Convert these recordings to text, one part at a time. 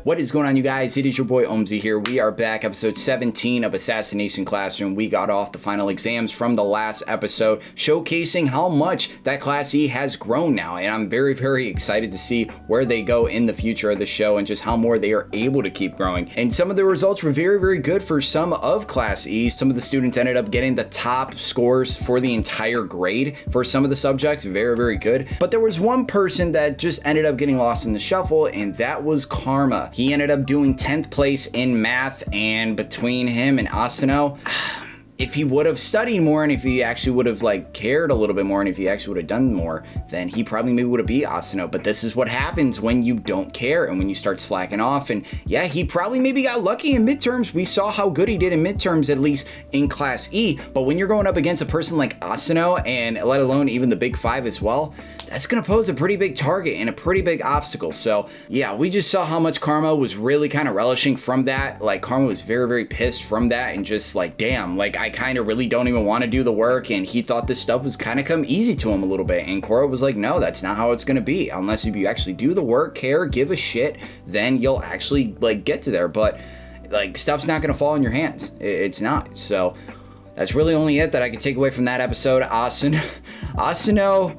What is going on, you guys? It is your boy Omzy here. We are back, episode 17 of Assassination Classroom. We got off the final exams from the last episode, showcasing how much that Class E has grown now. And I'm very, very excited to see where they go in the future of the show and just how more they are able to keep growing. And some of the results were very, very good for some of Class E. Some of the students ended up getting the top scores for the entire grade for some of the subjects. Very, very good. But there was one person that just ended up getting lost in the shuffle, and that was Karma. He ended up doing 10th place in math, and between him and Asano, if he would have studied more and if he actually would have cared a little bit more and if he actually would have done more, then he probably maybe would have beat Asano. But this is what happens when you don't care and when you start slacking off. And yeah, he probably maybe got lucky in midterms. We saw how good he did in midterms, at least in Class E. But when you're going up against a person like Asano, and let alone even the Big Five as well, that's going to pose a pretty big target and a pretty big obstacle. So yeah, we just saw how much Karma was really kind of relishing from that. Karma was very, very pissed from that and just damn, I kind of really don't even want to do the work. And he thought this stuff was kind of come easy to him a little bit. And Korra was like, no, that's not how it's going to be. Unless if you actually do the work, care, give a shit, then you'll actually get to there. But stuff's not going to fall in your hands. It's not. So that's really only it that I could take away from that episode. Asano,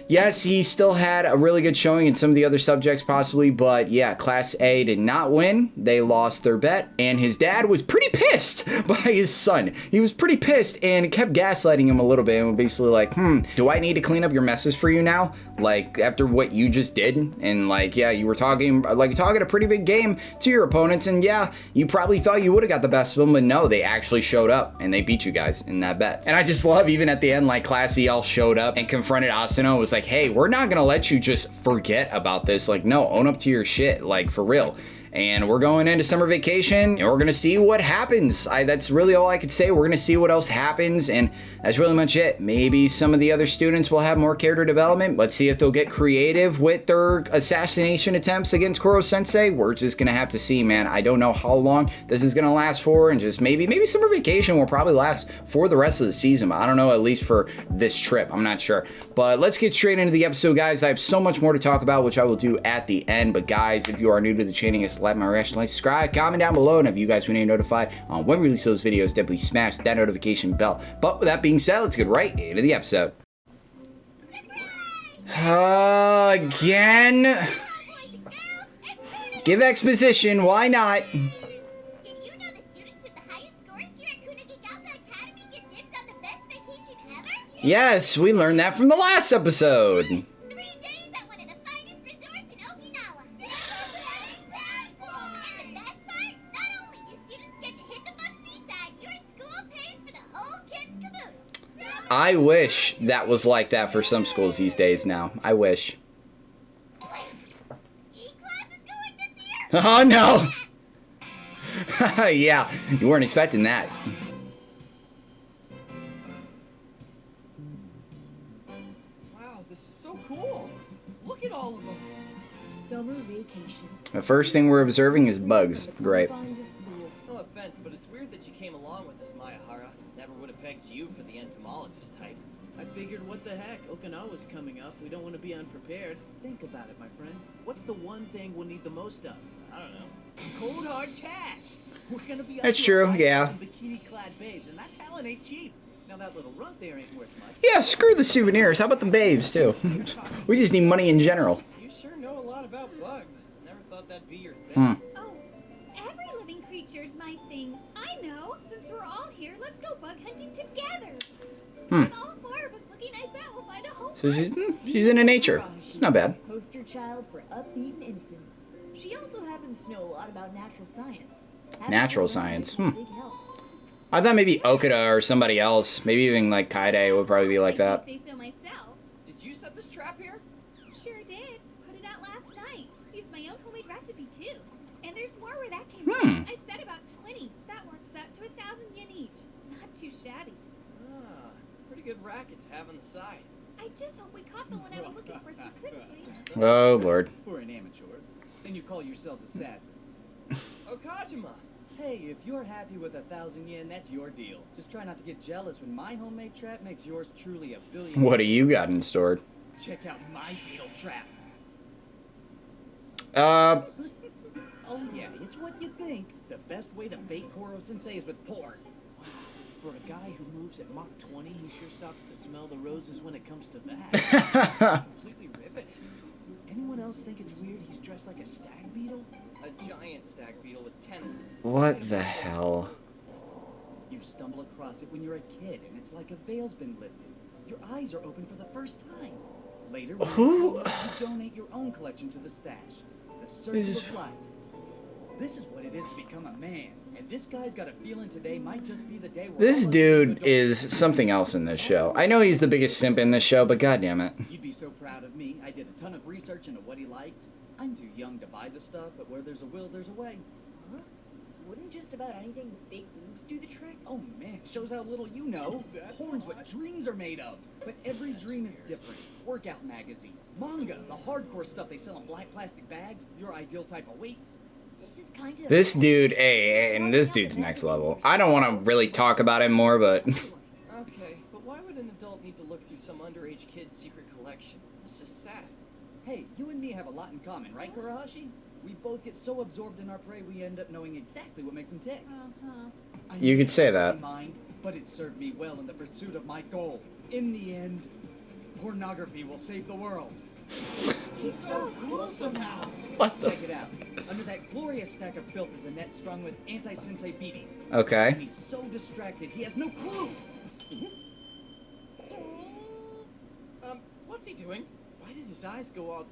yes, he still had a really good showing in some of the other subjects possibly, but yeah, Class A did not win. They lost their bet, and his dad was pretty pissed by his son. He was pretty pissed and kept gaslighting him a little bit and was basically like, do I need to clean up your messes for you now? After what you just did? And yeah, you were talking a pretty big game to your opponents, and yeah, you probably thought you would have got the best of them, but no, they actually showed up and they beat you guys in that bet. And I just love, even at the end, Class E all showed up and confronted Asano. It was like, hey, we're not gonna let you just forget about this. No, own up to your shit, for real. And we're going into summer vacation and we're gonna see what happens. That's really all I could say. We're gonna see what else happens, and that's really much it. Maybe some of the other students will have more character development. Let's see if they'll get creative with their assassination attempts against Koro Sensei. We're just gonna have to see, man. I don't know how long this is gonna last for, and just maybe summer vacation will probably last for the rest of the season. But I don't know, at least for this trip. I'm not sure. But let's get straight into the episode, guys. I have so much more to talk about, which I will do at the end. But guys, if you are new to the channel, like my reaction, like, subscribe, comment down below, and if you guys want to be notified on when we release those videos, definitely smash that notification bell. But with that being said, let's get right into the episode. Again? Give exposition, why not? Did you know the students with the highest scores here at Kunagigata Academy get dibs on the best vacation ever? Yes, we learned that from the last episode. 3 days at one of the finest resorts in Okinawa. And the best part, not only do students get to hit the fun seaside, your school pays for the whole kit and caboodle. I wish that was like that for some schools these days now. I wish. E-class is going this year? Oh no! Yeah, you weren't expecting that. Wow, this is so cool. Look at all of them. Summer vacation. The first thing we're observing is bugs. Great. No offense, but it's weird that you came along with us, Mayahara. Never would have pegged you for the entomologist type. I figured, what the heck, Okinawa's coming up. We don't want to be unprepared. Think about it, my friend. What's the one thing we'll need the most of? I don't know. Cold hard cash. We're gonna be That's true, yeah. Bikini-clad babes, and that talent ain't cheap. Now that little runt there ain't worth much. Yeah, screw the souvenirs. How about the babes too? We just need money in general. You sure know a lot about bugs. Never thought that'd be your thing. Oh, every living creature's my thing. I know. Since we're all here, let's go bug hunting together. With all 4 of us looking, I bet we'll find a whole So she's into nature. It's not bad. Poster child for upbeat and innocent. She also happens to know a lot about natural science. Natural science. Big help. I thought maybe Okada or somebody else, maybe even Kaide would probably be like that. I do say so myself. Did you set this trap here? Sure did. Put it out last night. Used my own homemade recipe too. And there's more where that came from. I said about 20. That works out to 1,000 yen each. Not too shabby. Ah, pretty good racket to have on the side. I just hope we caught the one I was looking for specifically. Oh lord. For an amateur. Then you call yourselves assassins. Okajima! Hey, if you're happy with 1,000 yen, that's your deal. Just try not to get jealous when my homemade trap makes yours truly $1 billion. What do you got in store? Check out my fatal trap. Oh yeah, it's what you think. The best way to bait Koro-sensei is with porn. Wow. For a guy who moves at Mach 20, he sure stops to smell the roses when it comes to that. Completely riveted. Anyone else think it's weird he's dressed like a stag beetle? A giant stag beetle with tentacles. What the hell? You stumble across it when you're a kid, and it's like a veil's been lifted. Your eyes are open for the first time. Later, when Who? you donate your own collection to the stash. The circle of life. This is what it is to become a man. And this guy's got a feeling today might just be the day where This all of dude you is something else in this show. I know he's the biggest simp in this show, but goddamn it. You'd be so proud of me. I did a ton of research into what he likes. I'm too young to buy the stuff, but where there's a will, there's a way. Huh? Wouldn't just about anything with big boobs do the trick? Oh man, shows how little you know. Porn's what dreams are made of. But every dream is different. Workout magazines, manga, the hardcore stuff they sell in black plastic bags, your ideal type of weights. This is kind of... This dude, hey, and this dude's next level. I don't want to really talk about him more, but... Okay, but why would an adult need to look through some underage kid's secret collection? It's just sad. Hey, you and me have a lot in common, right, Kurahashi? We both get so absorbed in our prey we end up knowing exactly what makes them tick. I You could say never that. mind, but it served me well in the pursuit of my goal. In the end, pornography will save the world. He's so cool somehow. What the- Check it out. Under that glorious stack of filth is a net strung with anti-sensei beaties. Okay. And he's so distracted, he has no clue. What's he doing? Why did his eyes go all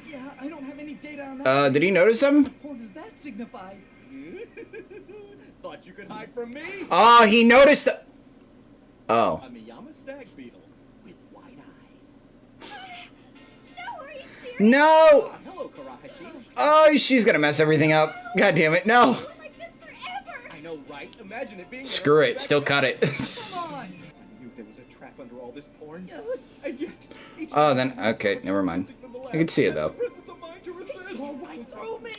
Yeah, I don't have any data on that. Did he notice him? What does that signify? Thought you could hide from me? Oh, he noticed. Oh. I'm a Yama stag beetle with white eyes. No, are you serious? No! Hello, Kurahashi. Oh, she's gonna mess everything up. God damn it, no. Been like this forever. I know, right? Imagine it being Screw it, still cut it. Come on! I knew there was a trap under all this porn. And yet, each Oh, then, okay, never mind. I can see it, though. It's all right through me.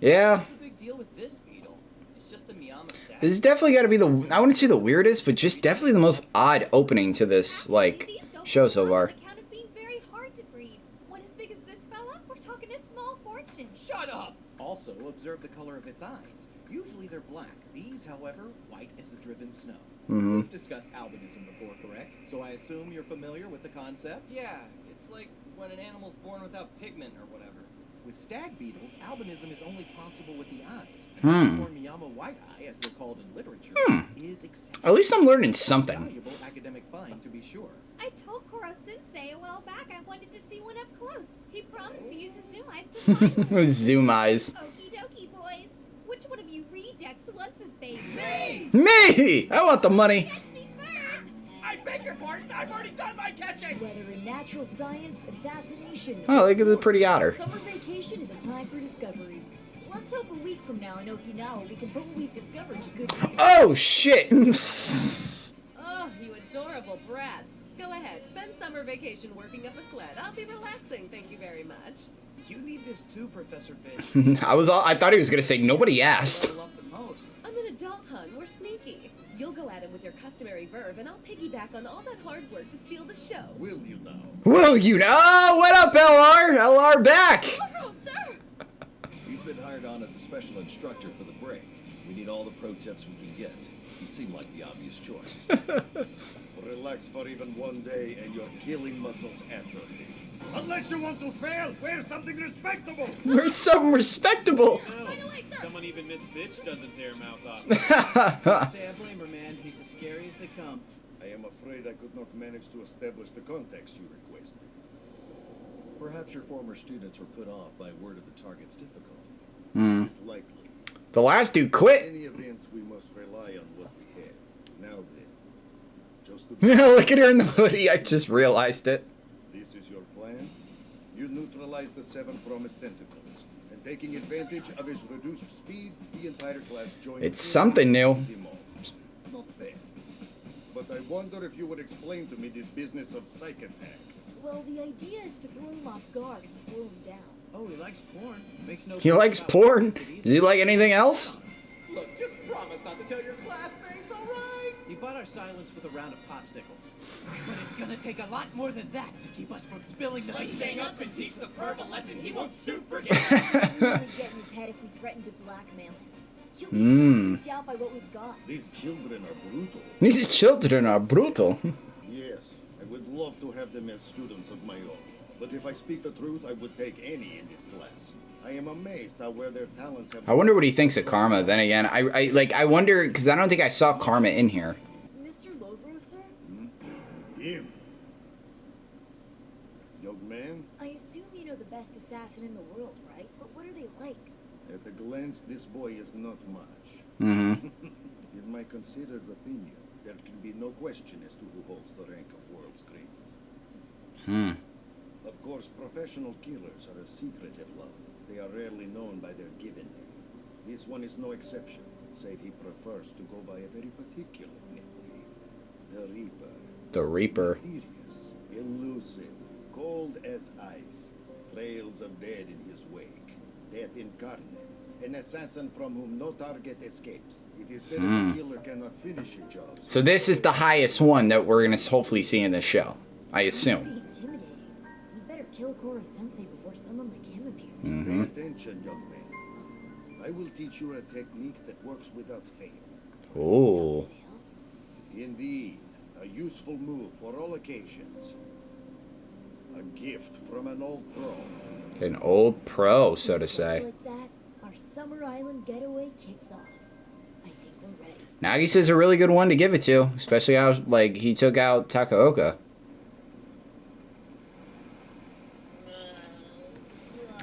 Yeah. What's the big deal with this beetle? It's just a Miyama stag. This is definitely gotta be the, I wouldn't say the weirdest, but just definitely the most odd opening to this, like, These go show for so on far. account of being very hard to breed. One as big as this fella, we're talking a small fortune. Shut up! Also, observe the color of its eyes. Usually they're black. These, however, white as the driven snow. Mhm. We've discussed albinism before, correct? So I assume you're familiar with the concept? Yeah, it's like when an animal's born without pigment or whatever. With stag beetles, albinism is only possible with the eyes. Hmm. An Unicorn Miyama white eye, as they're called in literature, is exceptional. At least I'm learning something. Valuable academic find, to be sure. I told Koro-sensei a while back I wanted to see one up close. He promised to use his zoom eyes to find one. Zoom eyes. Okie dokie, boys. Which one of you rejects wants this baby? Me! Me! I want the money. Catch me first! I beg your pardon, I've already done my catching! Whether in natural science, assassination... Oh, look at the pretty otter. Summer vacation is a time for discovery. Let's hope a week from now in Okinawa we can put what we've discovered to good use. Oh, shit. Oh, you adorable brats. Go ahead, spend summer vacation working up a sweat. I'll be relaxing, thank you very much. You need this too, Professor Bitch. I thought he was gonna say nobody asked. Level up the most. I'm an adult, hun. We're sneaky. You'll go at him with your customary verve, and I'll piggyback on all that hard work to steal the show. Will you now? Will you know? Oh, what up, LR? LR back. Oh, sir! He's been hired on as a special instructor for the break. We need all the pro tips we can get. You seem like the obvious choice. Relax for even one day and your killing muscles atrophy. Unless you want to fail, wear something respectable! We're something respectable. By the way, sir, Someone even Miss Bitch doesn't dare mouth off. Can't say I blame her, man. He's as scary as they come. I am afraid I could not manage to establish the context you requested. Perhaps your former students were put off by word of the target's difficulty. It is likely. The last dude In quit. any event, we must rely on what we have. Now then, just to be Look at her in the hoodie. I just realized it. this is your plan? You neutralize the 7 promised tentacles, and taking advantage of his reduced speed, the entire class joins It's in something and new. pushes him off. Not bad. But I wonder if you would explain to me this business of psych attack. Well, the idea is to throw him off guard and slow him down. Oh, he likes porn. Makes no He likes porn. Does he like anything else? Look, just promise not to tell your classmates, alright? You bought our silence with a round of popsicles. But it's gonna take a lot more than that to keep us from spilling the beans. Hang up and teach the perv a lesson he won't soon forget. We'll really get in his head if we threaten to blackmail him. He'll be so freaked out by what we've got. These children are brutal. These children are brutal. Yes, I would love to have them as students of my own. But if I speak the truth, I would take any in this class. I am amazed how well their talents have... I wonder what he thinks of Karma. Then again, I wonder, because I don't think I saw Karma in here. Mr. Lovro, sir? Him. Young man, I assume you know the best assassin in the world, right? But what are they like? at a glance, this boy is not much. Mm-hmm. In my considered opinion, there can be no question as to who holds the rank of world's greatest. Of course, professional killers are a secretive lot. They are rarely known by their given name. This one is no exception, save he prefers to go by a very particular nickname. The Reaper. The Reaper. Mysterious, elusive, cold as ice. Trails of dead in his wake. Death incarnate. An assassin from whom no target escapes. It is said that a killer cannot finish a job. So this is the highest one that we're going to hopefully see in this show, I Pretty assume. intimidating. We better kill Koro-sensei before someone like him appears. Pay attention, young man. I will teach you a technique that works without fail. Oh. Fail? Indeed, a useful move for all occasions. A gift from an old pro. An old pro, so to Just say. like that, our Summer Island getaway kicks off. I think we're ready. Nagisa's a really good one to give it to, especially how, like, he took out Takaoka.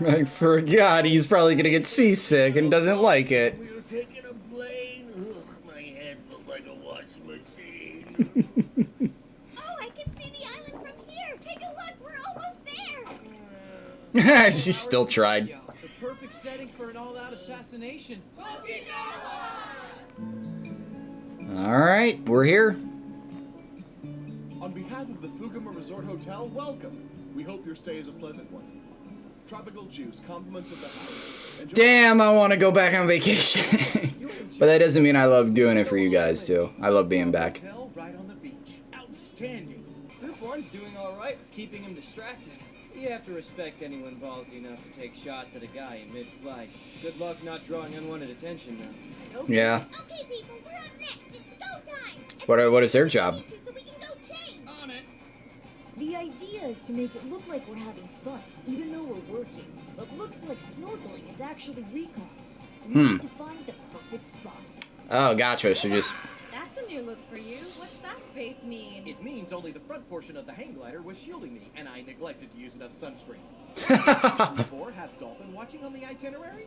I forgot he's probably gonna get seasick and doesn't like it. We were taking a plane. Ugh, my head feels like a washing machine. Oh, I can see the island from here. Take a look. We're almost there. She still tried. The perfect setting for an all-out assassination. Alright, we're here. On behalf of the Fugama Resort Hotel, welcome. We hope your stay is a pleasant one. Tropical juice, compliments of the house. Enjoy. Damn, I want to go back on vacation. But that doesn't mean I love doing it for you guys, too. I love being back. Hotel right on the beach. Outstanding. Group 1's doing all right with keeping him distracted. You have to respect anyone ballsy enough to take shots at a guy in mid-flight. Good luck not drawing unwanted attention, though. Yeah. Okay, people, we're up next. It's go time. What is their job? So we can go change. On it. The idea is to make it look like we're having fun, even though we're working. What looks like snorkeling is actually recon. We need to find the perfect spot. Oh, gotcha. So just... That's a new look for you. What's that face mean? It means only the front portion of the hang glider was shielding me, and I neglected to use enough sunscreen. Before, have Dolphin watching on the itinerary?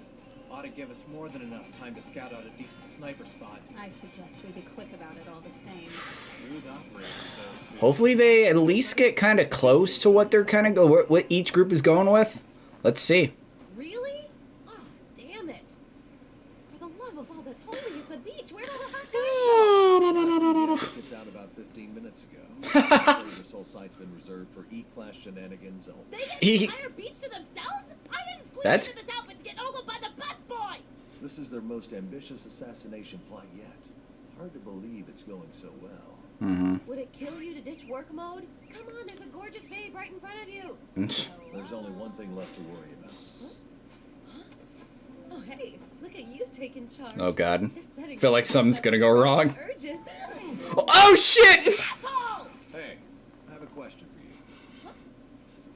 Ought to give us more than enough time to scout out a decent sniper spot. I suggest we be quick about it all the same. Smooth operators, those two. Hopefully they at least get kind of close to what they're kind of what each group is going with. Let's see. Really? Oh, damn it. For the love of all that's holy, it's a beach. Where'd all the hot guys go? Get down about 15 minutes ago. This whole site's been reserved for E-class shenanigans only. They get E- the entire beach to themselves? I didn't squeeze That's- into this outfit to get ogled by the bus boy! This is their most ambitious assassination plot yet. Hard to believe it's going so well. Would it kill you to ditch work mode? Come on, there's a gorgeous babe right in front of you. There's only one thing left to worry about. Oh, hey, look at you taking charge. Oh, God. This setting Feel like something's gonna go wrong. Urges. Oh, shit! Asshole! Hey, I have a question for you.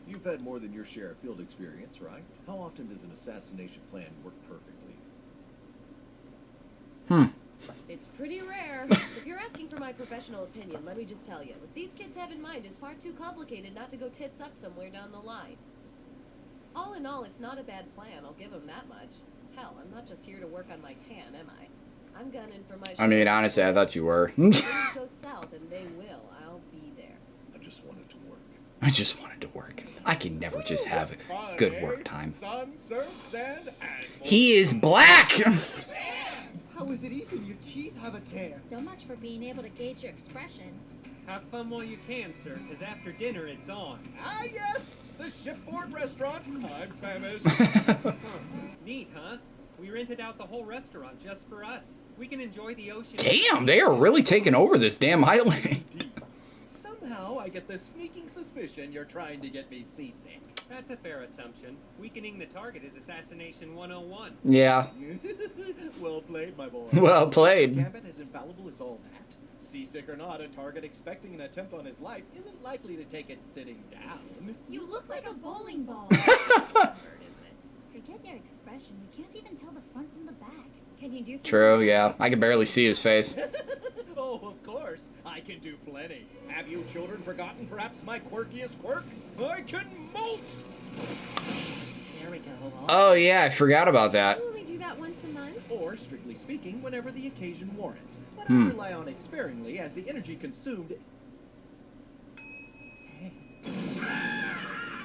You've had more than your share of field experience, right? How often does an assassination plan work perfectly? It's pretty rare. If you're asking for my professional opinion, let me just tell you, what these kids have in mind is far too complicated not to go tits up somewhere down the line. All in all, it's not a bad plan, I'll give them that much. Hell, I'm not just here to work on my tan, am I? I'm gunning for my I mean, share. honestly, I thought you were. Things go south, and they will. I'll be there. I just want it to work. I just wanted to work. I can never just have good work time. Sun, surf, sand, and more. He is black! How is it even? Your teeth have a tan. So much for being able to gauge your expression. Have fun while you can, sir, because after dinner it's on. Ah, yes! The shipboard restaurant. I'm famished. Neat, huh? We rented out the whole restaurant just for us. We can enjoy the ocean. Damn, they are really taking over this damn island. Somehow I get the sneaking suspicion you're trying to get me seasick. That's a fair assumption. Weakening the target is Assassination 101. Yeah. Well played, my boy. Well played. Gambit as infallible as all that. Seasick or not, a target expecting an attempt on his life isn't likely to take it sitting down. You look like a bowling ball. Forget your expression. We can't even tell the front from the back. Can you do something? True, yeah. I can barely see his face. Oh, of course. I can do plenty. Have you children forgotten perhaps my quirkiest quirk? I can molt! There we go. Oh, yeah, I forgot about that. I only do that once a month. Or, strictly speaking, whenever the occasion warrants. But I rely on it sparingly as the energy consumed... Hey.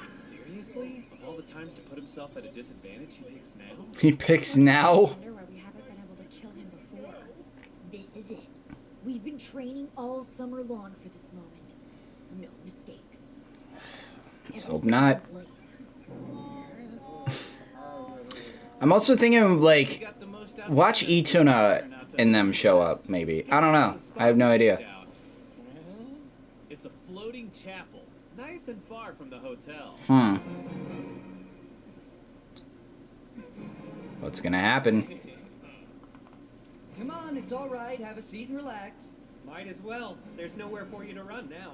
Seriously? Of all the times to put himself at a disadvantage, he picks now? He picks now? I wonder why we haven't been able to kill him before. This is it. We've been training all summer long for this moment. No mistakes. Let's hope not. I'm also thinking, like, watch Ituna and them show up, maybe. I don't know. I have no idea. It's a floating chapel, nice and far from the hotel. What's gonna happen? Come on, it's all right. Have a seat and relax. Might as well. There's nowhere for you to run now.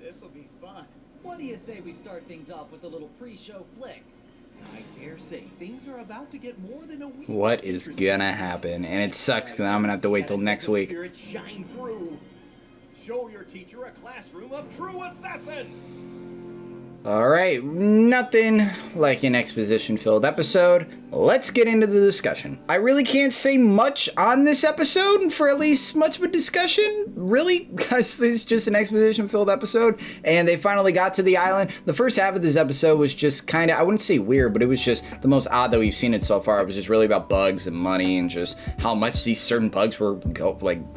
This'll be fun. What do you say we start things off with a little pre-show flick? I dare say things are about to get more than a week. What is gonna happen? And it sucks because I'm gonna have to wait till next week. Shine through. Show your teacher a classroom of true assassins. Alright, nothing like an exposition-filled episode. Let's get into the discussion. I really can't say much on this episode for at least much of a discussion, really, because this is just an exposition-filled episode, and they finally got to the island. The first half of this episode was just kind of, I wouldn't say weird, but it was just the most odd that we've seen it so far. It was just really about bugs and money and just how much these certain bugs were,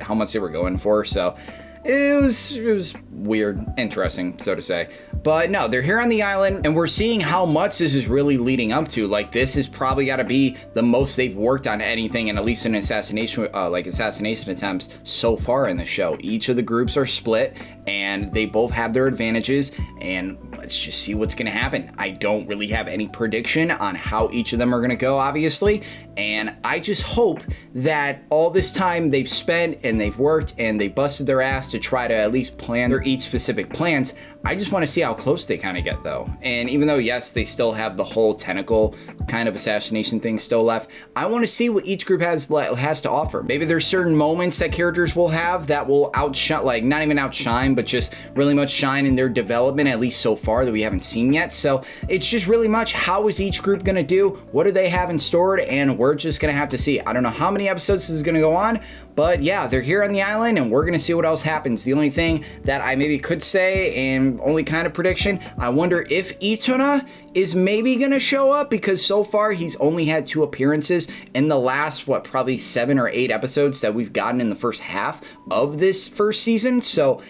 how much they were going for, so... It was weird, interesting, so to say. But no, they're here on the island, and we're seeing how much this is really leading up to. Like, this has probably got to be the most they've worked on anything, and at least in assassination attempts so far in the show. Each of the groups are split, and they both have their advantages, and let's just see what's going to happen. I don't really have any prediction on how each of them are going to go, obviously, and I just hope that all this time they've spent and they've worked and they busted their ass to try to at least plan their each specific plans. I just want to see how close they kind of get, though. And even though, yes, they still have the whole tentacle kind of assassination thing still left, I want to see what each group has to offer. Maybe there's certain moments that characters will have that will outshine, like not even outshine, but just really much shine in their development, at least so far, that we haven't seen yet. So it's just really much, how is each group going to do? What do they have in store? And we're just going to have to see. I don't know how many episodes this is going to go on, but yeah, they're here on the island, and we're going to see what else happens. The only thing that I maybe could say, and only kind of prediction, I wonder if Ituna is maybe going to show up, because so far he's only had 2 appearances in the last, probably 7 or 8 episodes that we've gotten in the first half of this first season. So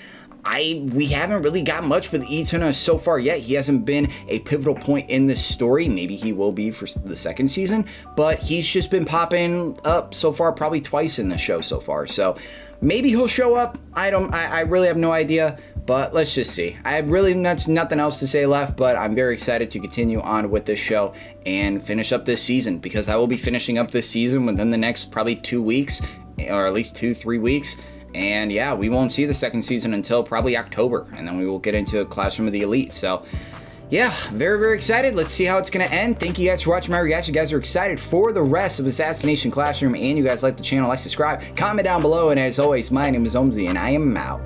we haven't really got much with Ituna so far yet. He hasn't been a pivotal point in this story. Maybe he will be for the second season, but he's just been popping up so far probably twice in the show so far. So maybe he'll show up. I really have no idea, but let's just see. I have really nothing else to say left, but I'm very excited to continue on with this show and finish up this season, because I will be finishing up this season within the next probably 2 weeks, or at least 2-3 weeks. And yeah, we won't see the second season until probably October, and then we will get into Classroom of the Elite. So yeah, very, very excited. Let's see how it's going to end. Thank you guys for watching my reaction. You guys are excited for the rest of Assassination Classroom, and you guys like the channel, like, subscribe, comment down below, and as always, my name is Omzy, and I am out.